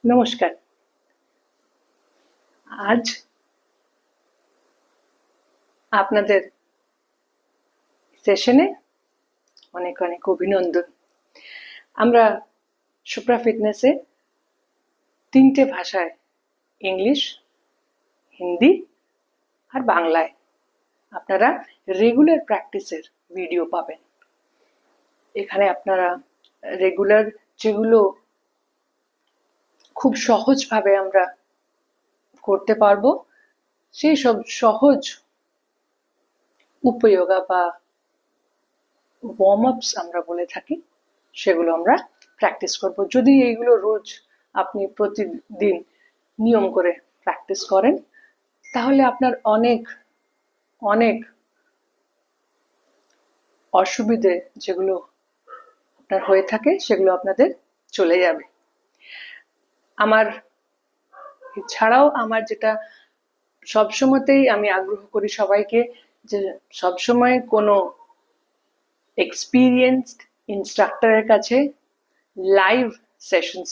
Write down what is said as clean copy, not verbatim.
নমস্কার। আজ আপনাদের সেশনে অনেক অনেক অভিনন্দন। আমরা সুপ্রা ফিটনেসে 3টে ভাষায় ইংলিশ, হিন্দি আর বাংলায় আপনারা রেগুলার প্র্যাকটিসের ভিডিও পাবেন। এখানে আপনারা রেগুলার যেগুলো খুব সহজভাবে আমরা করতে পারবো সেই সব সহজ উপযোগা বা ওয়ার্ম আপস আমরা বলে থাকি, সেগুলো আমরা প্র্যাকটিস করব। যদি এইগুলো রোজ আপনি প্রতিদিন নিয়ম করে প্র্যাকটিস করেন, তাহলে আপনার অনেক অনেক অসুবিধে যেগুলো আপনার হয়ে থাকে সেগুলো আপনাদের চলে যাবে। আমার এছাড়াও আমার যেটা সবসময়তেই আমি আগ্রহ করি সবাইকে, যে সবসময় কোনো এক্সপিরিয়েন্সড ইনস্ট্রাক্টরের কাছে লাইভ সেশনস